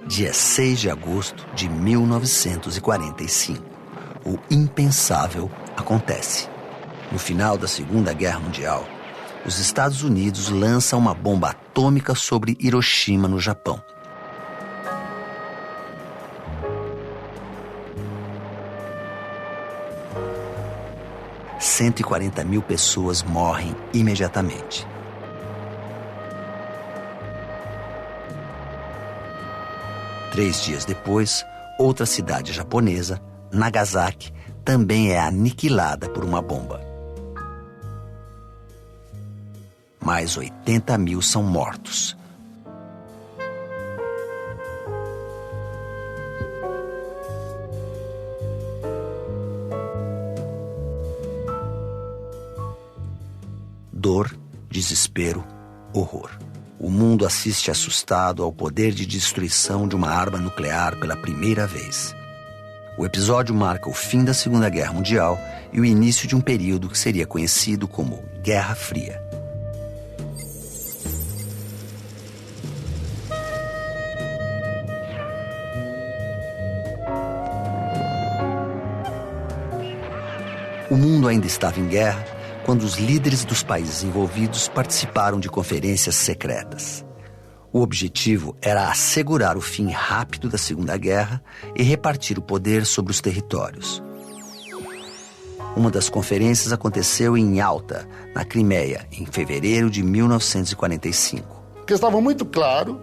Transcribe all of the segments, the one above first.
Dia 6 de agosto de 1945. O impensável acontece. No final da Segunda Guerra Mundial, os Estados Unidos lançam uma bomba atômica sobre Hiroshima, no Japão. – 140 mil pessoas morrem imediatamente. Três dias depois, outra cidade japonesa, Nagasaki, também é aniquilada por uma bomba. Mais 80 mil são mortos. Dor, desespero, horror. O mundo assiste assustado ao poder de destruição de uma arma nuclear pela primeira vez. O episódio marca o fim da Segunda Guerra Mundial e o início de um período que seria conhecido como Guerra Fria. O mundo ainda estava em guerra quando os líderes dos países envolvidos participaram de conferências secretas. O objetivo era assegurar o fim rápido da Segunda Guerra e repartir o poder sobre os territórios. Uma das conferências aconteceu em Yalta, na Crimeia, em fevereiro de 1945. Porque estava muito claro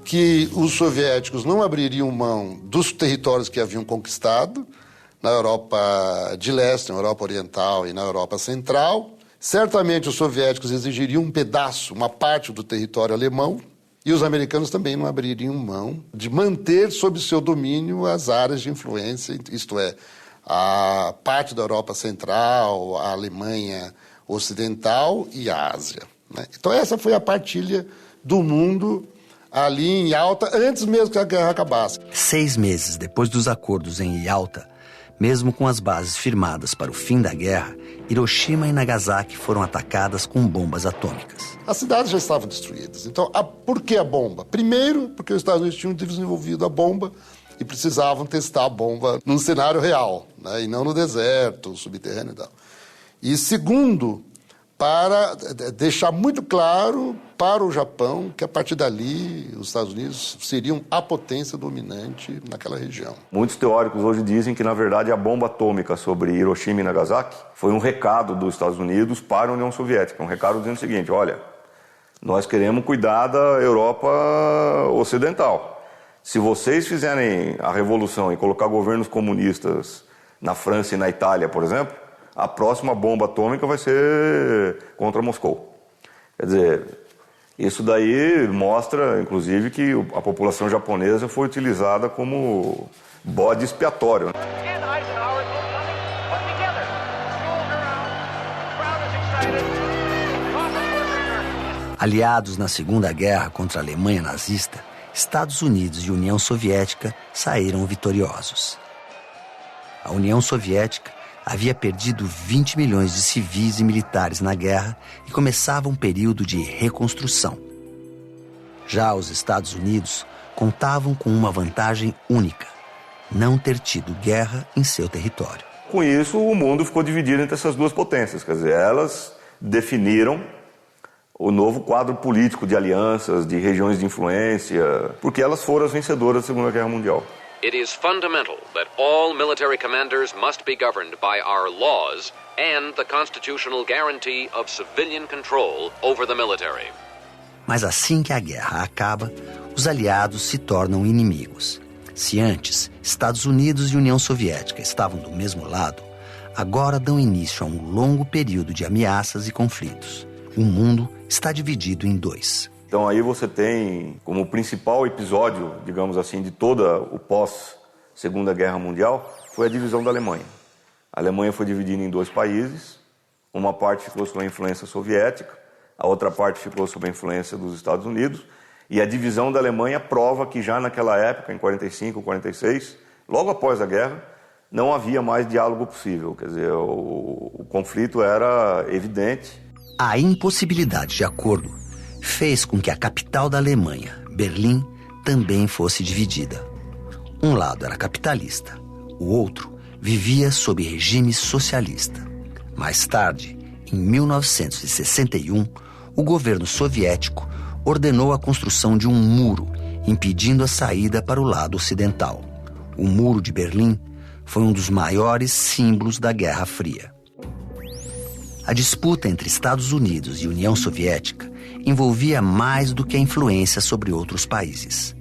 que os soviéticos não abririam mão dos territórios que haviam conquistado, na Europa de Leste, na Europa Oriental e na Europa Central. Certamente os soviéticos exigiriam um pedaço, uma parte do território alemão, e os americanos também não abririam mão de manter sob seu domínio as áreas de influência, isto é, a parte da Europa Central, a Alemanha Ocidental e a Ásia, né? Então essa foi a partilha do mundo ali em Yalta, antes mesmo que a guerra acabasse. 6 meses depois dos acordos em Yalta, mesmo com as bases firmadas para o fim da guerra, Hiroshima e Nagasaki foram atacadas com bombas atômicas. As cidades já estavam destruídas. Então, por que a bomba? Primeiro, porque os Estados Unidos tinham desenvolvido a bomba e precisavam testar a bomba num cenário real, né? E não no deserto, subterrâneo e tal. E segundo, para deixar muito claro para o Japão que a partir dali os Estados Unidos seriam a potência dominante naquela região. Muitos teóricos hoje dizem que, na verdade, a bomba atômica sobre Hiroshima e Nagasaki foi um recado dos Estados Unidos para a União Soviética. Um recado dizendo o seguinte: olha, nós queremos cuidar da Europa Ocidental. Se vocês fizerem a revolução e colocar governos comunistas na França e na Itália, por exemplo, a próxima bomba atômica vai ser contra Moscou. Quer dizer, isso daí mostra, inclusive, que a população japonesa foi utilizada como bode expiatório. Aliados na Segunda Guerra contra a Alemanha nazista, Estados Unidos e União Soviética saíram vitoriosos. A União Soviética havia perdido 20 milhões de civis e militares na guerra e começava um período de reconstrução. Já os Estados Unidos contavam com uma vantagem única: não ter tido guerra em seu território. Com isso, o mundo ficou dividido entre essas duas potências. Quer dizer, elas definiram o novo quadro político de alianças, de regiões de influência, porque elas foram as vencedoras da Segunda Guerra Mundial. It is fundamental that all military commanders must be governed by our laws and the constitutional guarantee of civilian control over the military. Mas assim que a guerra acaba, os aliados se tornam inimigos. Se antes Estados Unidos e União Soviética estavam do mesmo lado, agora dão início a um longo período de ameaças e conflitos. O mundo está dividido em dois. Então aí você tem como principal episódio, digamos assim, de toda o pós-Segunda Guerra Mundial, foi a divisão da Alemanha. A Alemanha foi dividida em 2 países, uma parte ficou sob a influência soviética, a outra parte ficou sob a influência dos Estados Unidos, e a divisão da Alemanha prova que já naquela época, em 45, 46, logo após a guerra, não havia mais diálogo possível, quer dizer, o conflito era evidente. A impossibilidade de acordo fez com que a capital da Alemanha, Berlim, também fosse dividida. Um lado era capitalista, o outro vivia sob regime socialista. Mais tarde, em 1961, o governo soviético ordenou a construção de um muro, impedindo a saída para o lado ocidental. O Muro de Berlim foi um dos maiores símbolos da Guerra Fria. A disputa entre Estados Unidos e União Soviética envolvia mais do que a influência sobre outros países.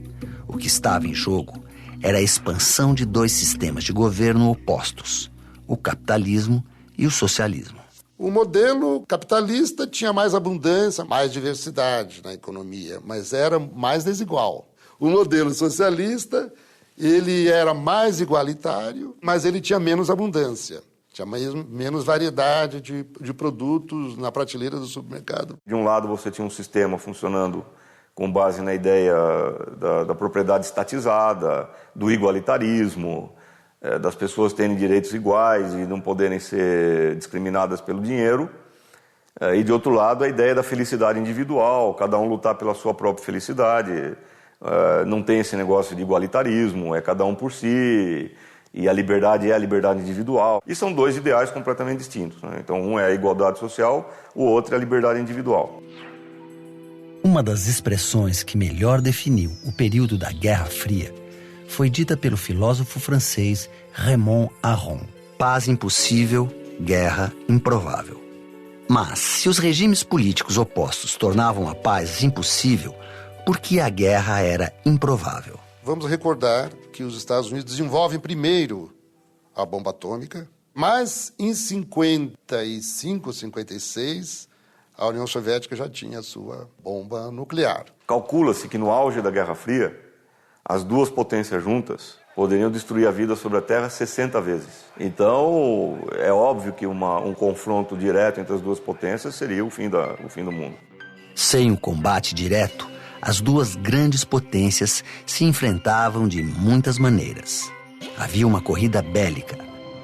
O que estava em jogo era a expansão de dois sistemas de governo opostos, o capitalismo e o socialismo. O modelo capitalista tinha mais abundância, mais diversidade na economia, mas era mais desigual. O modelo socialista, ele era mais igualitário, mas ele tinha menos abundância. Tinha menos variedade de produtos na prateleira do supermercado. De um lado, você tinha um sistema funcionando com base na ideia da propriedade estatizada, do igualitarismo, das pessoas terem direitos iguais e não poderem ser discriminadas pelo dinheiro. E, de outro lado, a ideia da felicidade individual, cada um lutar pela sua própria felicidade. Não tem esse negócio de igualitarismo, é cada um por si, e a liberdade é a liberdade individual. E são dois ideais completamente distintos, né? Então, um é a igualdade social, o outro é a liberdade individual. Uma das expressões que melhor definiu o período da Guerra Fria foi dita pelo filósofo francês Raymond Aron: paz impossível, guerra improvável. Mas, se os regimes políticos opostos tornavam a paz impossível, por que a guerra era improvável? Vamos recordar que os Estados Unidos desenvolvem primeiro a bomba atômica, mas em 55, 56, a União Soviética já tinha a sua bomba nuclear. Calcula-se que no auge da Guerra Fria, as duas potências juntas poderiam destruir a vida sobre a Terra 60 vezes. Então, é óbvio que um confronto direto entre as duas potências seria o fim do mundo. Sem o combate direto, as duas grandes potências se enfrentavam de muitas maneiras. Havia uma corrida bélica.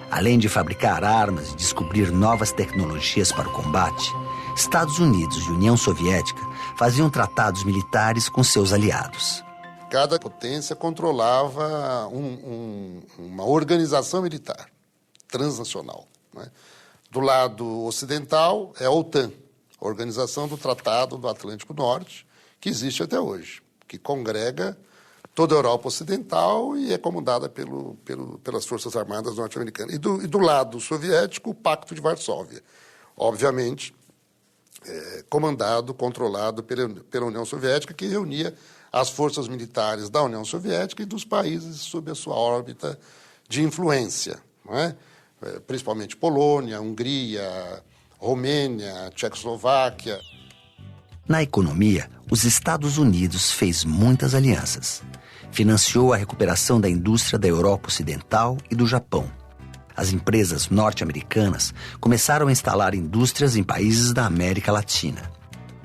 Além de fabricar armas e descobrir novas tecnologias para o combate, Estados Unidos e União Soviética faziam tratados militares com seus aliados. Cada potência controlava uma organização militar transnacional, né? Do lado ocidental é a OTAN, a Organização do Tratado do Atlântico Norte, que existe até hoje, que congrega toda a Europa Ocidental e é comandada pelas Forças Armadas norte-americanas. E do lado soviético, o Pacto de Varsóvia, obviamente, comandado, controlado pela União Soviética, que reunia as forças militares da União Soviética e dos países sob a sua órbita de influência, não é? Principalmente Polônia, Hungria, Romênia, Tchecoslováquia. Na economia, os Estados Unidos fez muitas alianças. Financiou a recuperação da indústria da Europa Ocidental e do Japão. As empresas norte-americanas começaram a instalar indústrias em países da América Latina.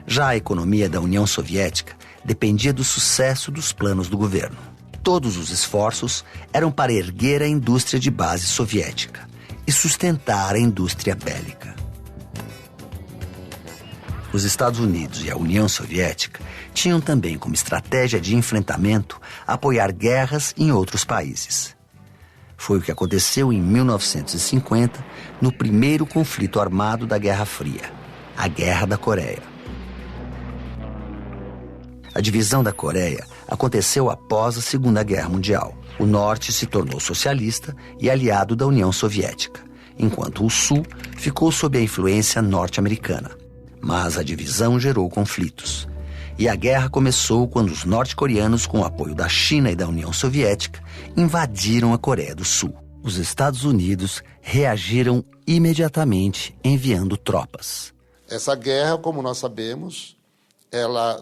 Já a economia da União Soviética dependia do sucesso dos planos do governo. Todos os esforços eram para erguer a indústria de base soviética e sustentar a indústria bélica. Os Estados Unidos e a União Soviética tinham também como estratégia de enfrentamento apoiar guerras em outros países. Foi o que aconteceu em 1950, no primeiro conflito armado da Guerra Fria, a Guerra da Coreia. A divisão da Coreia aconteceu após a Segunda Guerra Mundial. O Norte se tornou socialista e aliado da União Soviética, enquanto o Sul ficou sob a influência norte-americana. Mas a divisão gerou conflitos. E a guerra começou quando os norte-coreanos, com o apoio da China e da União Soviética, invadiram a Coreia do Sul. Os Estados Unidos reagiram imediatamente enviando tropas. Essa guerra, como nós sabemos,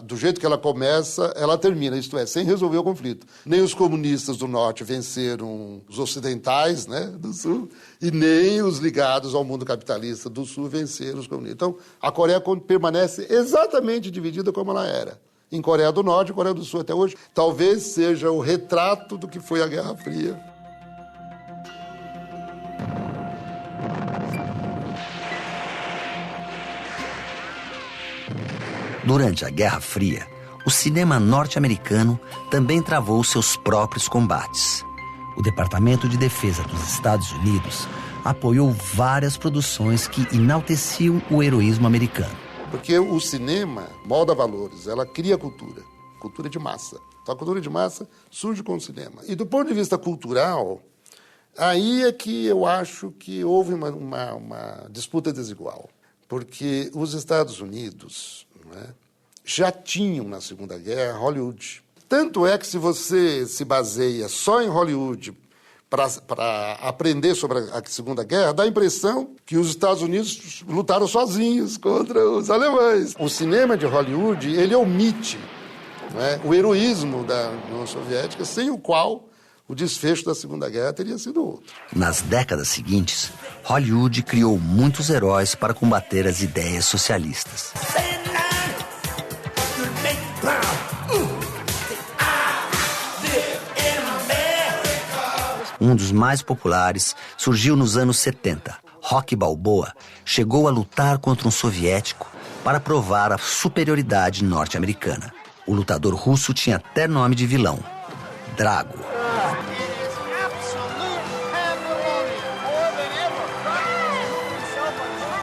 do jeito que ela começa, ela termina, isto é, sem resolver o conflito. Nem os comunistas do Norte venceram os ocidentais, né, do Sul, e nem os ligados ao mundo capitalista do Sul venceram os comunistas. Então, a Coreia permanece exatamente dividida como ela era. Em Coreia do Norte e Coreia do Sul até hoje. Talvez seja o retrato do que foi a Guerra Fria. Durante a Guerra Fria, o cinema norte-americano também travou seus próprios combates. O Departamento de Defesa dos Estados Unidos apoiou várias produções que enalteciam o heroísmo americano. Porque o cinema molda valores, ela cria cultura de massa. Então a cultura de massa surge com o cinema. E do ponto de vista cultural, aí é que eu acho que houve uma disputa desigual. Porque os Estados Unidos, né, já tinham na Segunda Guerra Hollywood. Tanto é que se você se baseia só em Hollywood para aprender sobre a Segunda Guerra, dá a impressão que os Estados Unidos lutaram sozinhos contra os alemães. O cinema de Hollywood, ele omite, né, o heroísmo da União Soviética, sem o qual o desfecho da Segunda Guerra teria sido outro. Nas décadas seguintes, Hollywood criou muitos heróis para combater as ideias socialistas. Um dos mais populares surgiu nos anos 70. Rocky Balboa chegou a lutar contra um soviético para provar a superioridade norte-americana. O lutador russo tinha até nome de vilão, Drago.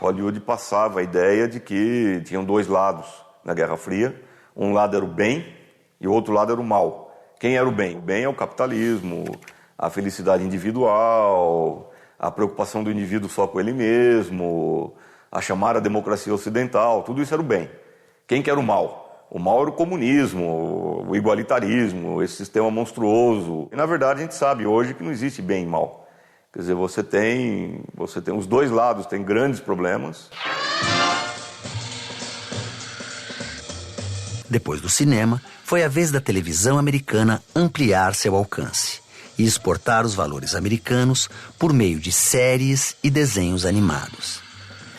Hollywood passava a ideia de que tinham dois lados na Guerra Fria. Um lado era o bem e o outro lado era o mal. Quem era o bem? O bem é o capitalismo, a felicidade individual, a preocupação do indivíduo só com ele mesmo, a chamada democracia ocidental, tudo isso era o bem. Quem que era o mal? O mal era o comunismo, o igualitarismo, esse sistema monstruoso. E, na verdade, a gente sabe hoje que não existe bem e mal. Quer dizer, você tem os dois lados, tem grandes problemas. Depois do cinema, foi a vez da televisão americana ampliar seu alcance e exportar os valores americanos por meio de séries e desenhos animados.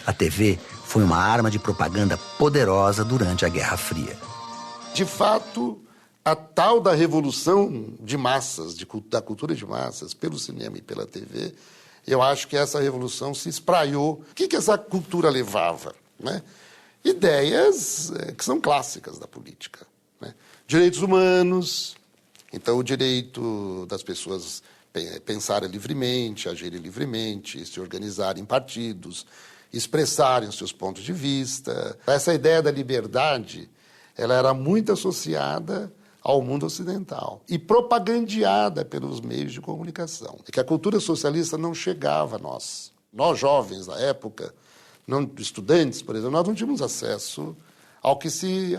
A TV foi uma arma de propaganda poderosa durante a Guerra Fria. De fato, a tal da revolução de massas, da cultura de massas, pelo cinema e pela TV, eu acho que essa revolução se espraiou. O que essa cultura levava, né? Ideias que são clássicas da política, né? Direitos humanos, então o direito das pessoas pensarem livremente, agirem livremente, se organizarem em partidos, expressarem os seus pontos de vista. Essa ideia da liberdade, ela era muito associada ao mundo ocidental e propagandeada pelos meios de comunicação. E que a cultura socialista não chegava a nós. Nós, jovens da época, estudantes, por exemplo, nós não tínhamos acesso ao que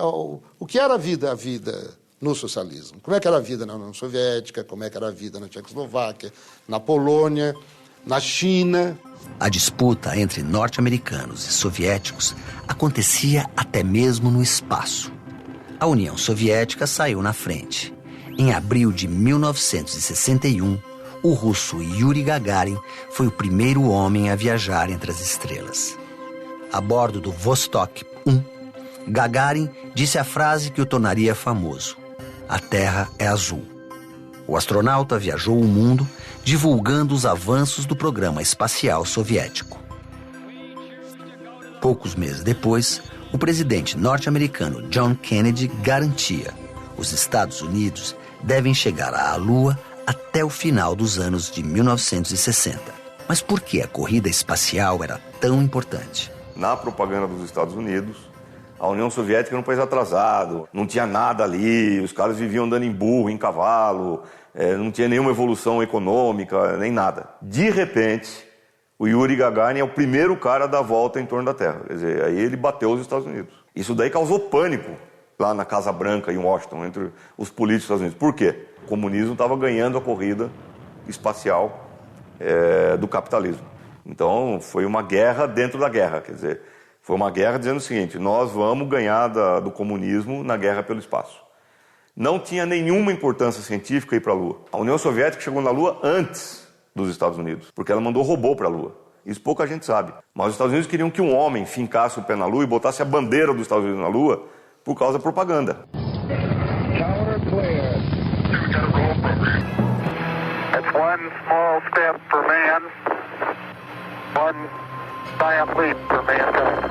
era a vida no socialismo. Como é que era a vida na União Soviética, como é que era a vida na Tchecoslováquia, na Polônia, na China. A disputa entre norte-americanos e soviéticos acontecia até mesmo no espaço. A União Soviética saiu na frente. Em abril de 1961, o russo Yuri Gagarin foi o primeiro homem a viajar entre as estrelas. A bordo do Vostok 1, Gagarin disse a frase que o tornaria famoso: "A Terra é azul". O astronauta viajou o mundo divulgando os avanços do programa espacial soviético. Poucos meses depois, o presidente norte-americano John Kennedy garantia: os Estados Unidos devem chegar à Lua até o final dos anos de 1960. Mas por que a corrida espacial era tão importante? Na propaganda dos Estados Unidos, a União Soviética era um país atrasado, não tinha nada ali, os caras viviam andando em burro, em cavalo, não tinha nenhuma evolução econômica, nem nada. De repente, o Yuri Gagarin é o primeiro cara a dar a volta em torno da Terra. Quer dizer, aí ele bateu os Estados Unidos. Isso daí causou pânico lá na Casa Branca, em Washington, entre os políticos dos Estados Unidos. Por quê? O comunismo estava ganhando a corrida espacial do capitalismo. Então, foi uma guerra dentro da guerra. Quer dizer, foi uma guerra dizendo o seguinte: nós vamos ganhar do comunismo na guerra pelo espaço. Não tinha nenhuma importância científica ir para a Lua. A União Soviética chegou na Lua antes dos Estados Unidos, porque ela mandou robô para a Lua. Isso pouca gente sabe. Mas os Estados Unidos queriam que um homem fincasse o pé na Lua e botasse a bandeira dos Estados Unidos na Lua por causa da propaganda. It's one small step for man, one giant leap for mankind.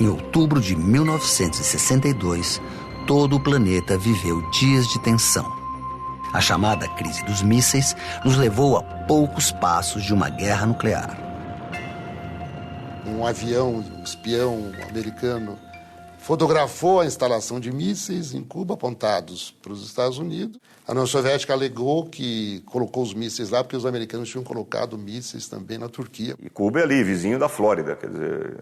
Em outubro outubro de 1962, todo o planeta viveu dias de tensão. A chamada crise dos mísseis nos levou a poucos passos de uma guerra nuclear. Um avião, um espião americano, fotografou a instalação de mísseis em Cuba apontados para os Estados Unidos. A União Soviética alegou que colocou os mísseis lá porque os americanos tinham colocado mísseis também na Turquia. E Cuba é ali, vizinho da Flórida, quer dizer,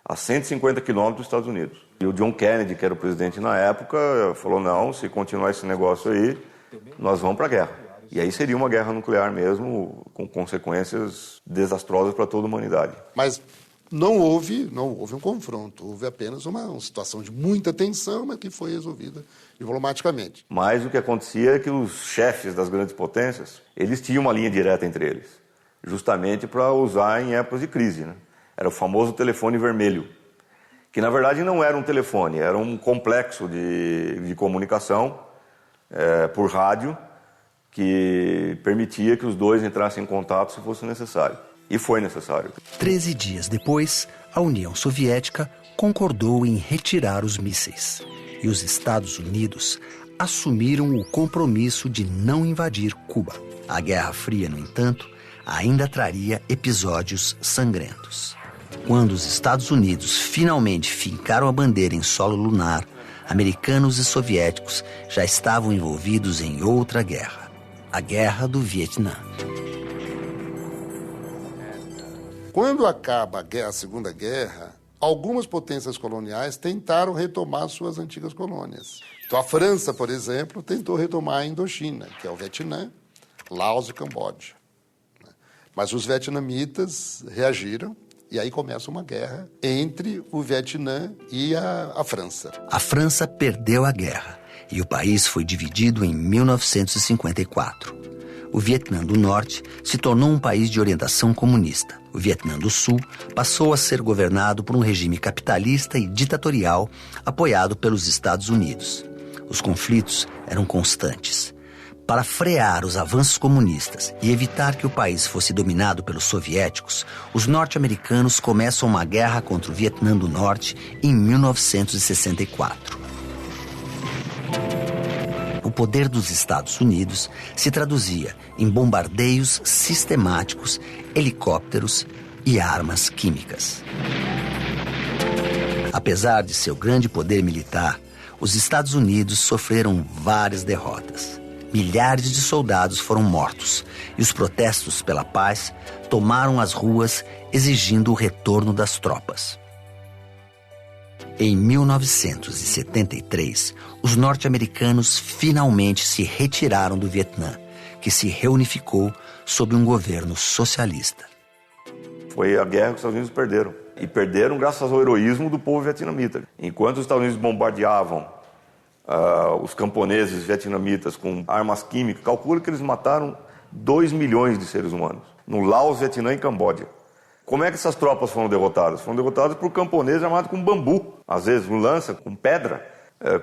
a 150 quilômetros dos Estados Unidos. E o John Kennedy, que era o presidente na época, falou, não, se continuar esse negócio aí, nós vamos para a guerra. E aí seria uma guerra nuclear mesmo, com consequências desastrosas para toda a humanidade. Mas não houve um confronto, houve apenas uma situação de muita tensão, mas que foi resolvida diplomaticamente. Mas o que acontecia é que os chefes das grandes potências, eles tinham uma linha direta entre eles, justamente para usar em épocas de crise, né? Era o famoso telefone vermelho, que na verdade não era um telefone, era um complexo de comunicação por rádio, que permitia que os dois entrassem em contato se fosse necessário. E foi necessário. 13 dias depois, a União Soviética concordou em retirar os mísseis. E os Estados Unidos assumiram o compromisso de não invadir Cuba. A Guerra Fria, no entanto, ainda traria episódios sangrentos. Quando os Estados Unidos finalmente fincaram a bandeira em solo lunar, americanos e soviéticos já estavam envolvidos em outra guerra, a Guerra do Vietnã. Quando acaba a Segunda Guerra, algumas potências coloniais tentaram retomar suas antigas colônias. Então, a França, por exemplo, tentou retomar a Indochina, que é o Vietnã, Laos e Camboja. Mas os vietnamitas reagiram e aí começa uma guerra entre o Vietnã e a França. A França perdeu a guerra e o país foi dividido em 1954. O Vietnã do Norte se tornou um país de orientação comunista. O Vietnã do Sul passou a ser governado por um regime capitalista e ditatorial apoiado pelos Estados Unidos. Os conflitos eram constantes. Para frear os avanços comunistas e evitar que o país fosse dominado pelos soviéticos, os norte-americanos começam uma guerra contra o Vietnã do Norte em 1964. O poder dos Estados Unidos se traduzia em bombardeios sistemáticos, helicópteros e armas químicas. Apesar de seu grande poder militar, os Estados Unidos sofreram várias derrotas. Milhares de soldados foram mortos e os protestos pela paz tomaram as ruas exigindo o retorno das tropas. Em 1973, os norte-americanos finalmente se retiraram do Vietnã, que se reunificou sob um governo socialista. Foi a guerra que os Estados Unidos perderam. E perderam graças ao heroísmo do povo vietnamita. Enquanto os Estados Unidos bombardeavam os camponeses vietnamitas com armas químicas, calcula que eles mataram 2 milhões de seres humanos. No Laos, Vietnã e Camboja. Como é que essas tropas foram derrotadas? Foram derrotadas por camponeses armados com bambu, às vezes com lança, com pedra,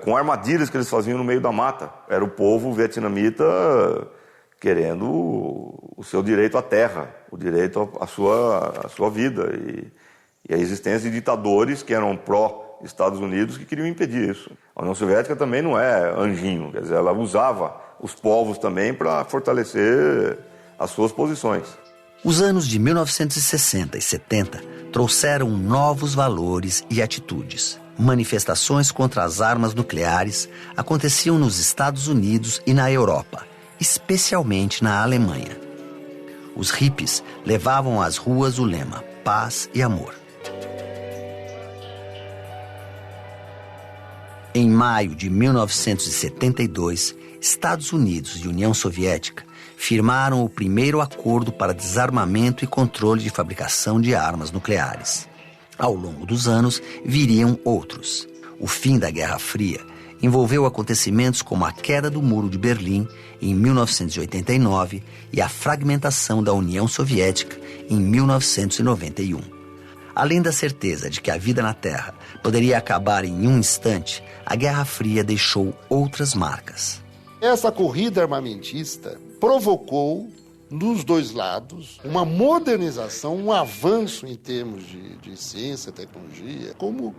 com armadilhas que eles faziam no meio da mata. Era o povo vietnamita querendo o seu direito à terra, o direito à sua vida e a existência de ditadores que eram pró-Estados Unidos que queriam impedir isso. A União Soviética também não é anjinho, quer dizer, ela usava os povos também para fortalecer as suas posições. Os anos de 1960 e 70 trouxeram novos valores e atitudes. Manifestações contra as armas nucleares aconteciam nos Estados Unidos e na Europa, especialmente na Alemanha. Os hippies levavam às ruas o lema paz e amor. Em maio de 1972, Estados Unidos e União Soviética firmaram o primeiro acordo para desarmamento e controle de fabricação de armas nucleares. Ao longo dos anos, viriam outros. O fim da Guerra Fria envolveu acontecimentos como a queda do Muro de Berlim em 1989 e a fragmentação da União Soviética em 1991. Além da certeza de que a vida na Terra poderia acabar em um instante, a Guerra Fria deixou outras marcas. Essa corrida armamentista provocou, nos dois lados, uma modernização, um avanço em termos de ciência e tecnologia, como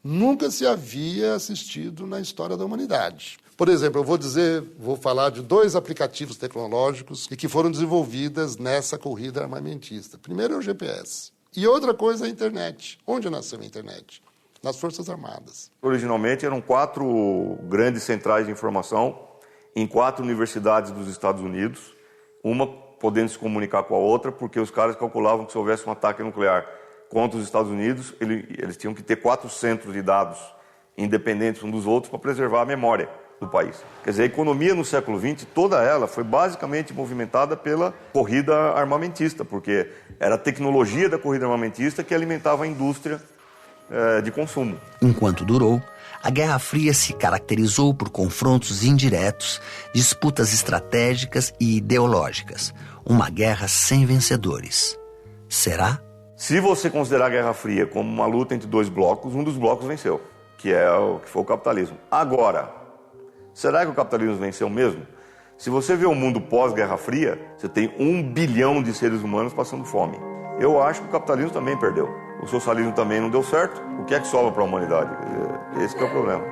nunca se havia assistido na história da humanidade. Por exemplo, vou falar de 2 aplicativos tecnológicos que foram desenvolvidos nessa corrida armamentista. Primeiro é o GPS. E outra coisa é a internet. Onde nasceu a internet? Nas Forças Armadas. Originalmente eram 4 grandes centrais de informação em 4 universidades dos Estados Unidos, uma podendo se comunicar com a outra, porque os caras calculavam que se houvesse um ataque nuclear contra os Estados Unidos, eles tinham que ter 4 centros de dados independentes uns dos outros para preservar a memória do país. Quer dizer, a economia no século XX, toda ela foi basicamente movimentada pela corrida armamentista, porque era a tecnologia da corrida armamentista que alimentava a indústria de consumo. Enquanto durou, a Guerra Fria se caracterizou por confrontos indiretos, disputas estratégicas e ideológicas. Uma guerra sem vencedores. Será? Se você considerar a Guerra Fria como uma luta entre 2 blocos, um dos blocos venceu, que foi o capitalismo. Agora, será que o capitalismo venceu mesmo? Se você vê o mundo pós-Guerra Fria, você tem 1 bilhão de seres humanos passando fome. Eu acho que o capitalismo também perdeu. O socialismo também não deu certo. O que é que sobra para a humanidade? Esse que é o problema.